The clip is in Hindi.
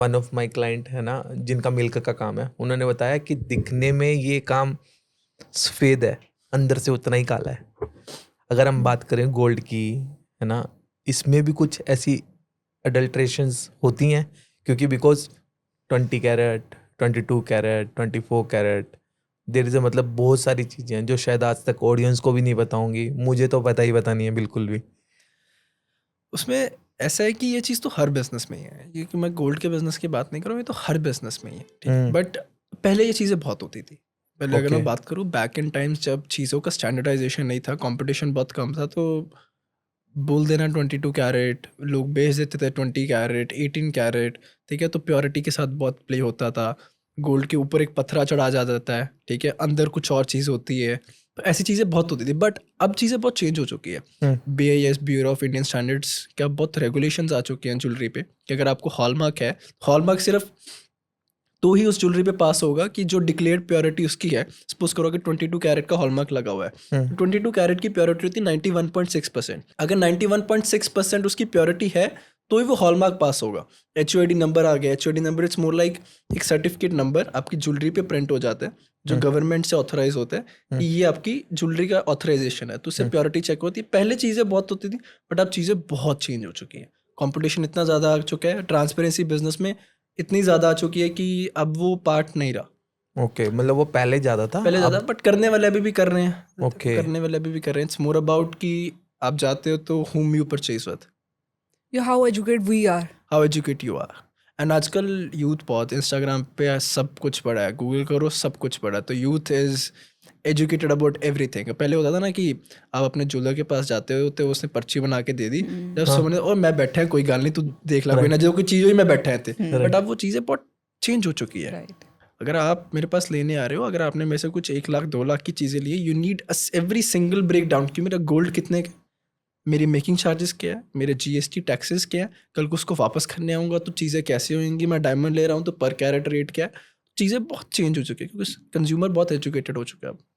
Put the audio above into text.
वन ऑफ माय क्लाइंट है ना, जिनका मिल्क का काम है, उन्होंने बताया कि दिखने में ये काम सफ़ेद है, अंदर से उतना ही काला है। अगर हम बात करें गोल्ड की, है ना, इसमें भी कुछ ऐसी अडल्ट्रेशंस होती हैं, क्योंकि because 20 carat, 22 carat, 24 carat, there is मतलब बहुत सारी चीज़ें हैं जो शायद आज तक ऑडियंस को भी नहीं पता होंगी। मुझे तो पता ही पता नहीं है बिल्कुल भी। उसमें ऐसा है कि ये चीज़ तो हर बिजनेस में ही है, ये कि मैं गोल्ड के बिजनेस की बात नहीं कर रहा हूँ, ये तो हर बिजनेस में ही है, ठीक है। बट पहले ये चीज़ें बहुत होती थी। पहले अगर ओके। मैं बात करूँ बैक इन टाइम्स, जब चीज़ों का स्टैंडर्डाइजेशन नहीं था, कंपटीशन बहुत कम था, तो बोल देना 22 कैरेट, लोग बेच देते थे 20 कैरेट, 18 कैरेट, ठीक है। तो प्योरिटी के साथ बहुत प्ले होता था। गोल्ड के ऊपर एक पत्थरा चढ़ा जाता है, ठीक है, अंदर कुछ और चीज़ होती है। तो ऐसी चीज़ें बहुत होती थी, बट अब चीज़ें बहुत चेंज हो चुकी है। BIS, bureau of Indian standards, क्या बहुत रेगुलेशंस आ चुके हैं ज्वेलरी पे, कि अगर आपको हॉलमार्क है, हॉलमार्क सिर्फ तो ही उस ज्वेलरी पे पास होगा कि जो डिक्लेयर्ड प्योरिटी उसकी है। सपोज करो कि 22 कैरेट का हॉलमार्क लगा हुआ है, 22 कैरेट की प्योरिटी होती है 91.6%। अगर 91.6% उसकी प्योरिटी है तो ही वो हॉलमार्क पास होगा। HUID नंबर आ गया। HUID number it's more like एक सर्टिफिकेट नंबर आपकी ज्वेलरी पे प्रिंट हो जाता है, जो गवर्नमेंट से ऑथराइज होता है कि ये आपकी ज्वेलरी का ऑथराइजेशन है, तो उससे प्योरिटी चेक होती है। पहले चीज़ें बहुत होती थी, बट अब चीज़ें बहुत चेंज हो चुकी हैं। कंपटीशन इतना ज़्यादा आ चुका है, ट्रांसपेरेंसी बिजनेस में इतनी ज़्यादा आ चुकी है कि अब वो पार्ट नहीं रहा। ओके, मतलब वो पहले ज़्यादा था, पहले ज़्यादा, अब बट करने वाले अभी भी कर रहे हैं। ओके। करने वाले अभी भी कर रहे हैं। इट्स मोर अबाउट कि आप जाते हो तो whom you purchase with, Yeah, how educated we are. how educated you are। And आजकल यूथ बहुत इंस्टाग्राम पे सब कुछ पड़ा है, गूगल करो सब कुछ पड़ा है, तो youth is educated about everything. पहले होता था ना कि आप अपने ज्वेलर के पास जाते हो तो उसने पर्ची बना के दे दी, जब समझ और मैं बैठा है कोई गाल नहीं, तू देख ला, कोई ना, जो कोई चीज़ हुई मैं बैठा है थे। बट अब वो चीज़ें बहुत चेंज हो चुकी है। Right. अगर आप मेरे पास लेने आ रहे हो, अगर आपने मेरे से कुछ 1 लाख 2 लाख की चीज़ें ली, you need every single break down कि मेरा गोल्ड कितने का, मेरी मेकिंग चार्जेस क्या है, मेरे GST टैक्सेस क्या है, कल को उसको वापस करने आऊँगा तो चीज़ें कैसे होंगी, मैं डायमंड ले रहा हूँ तो पर कैरेट रेट क्या है। चीज़ें बहुत चेंज हो चुकी है क्योंकि कंज्यूमर बहुत एजुकेटेड हो चुका है अब।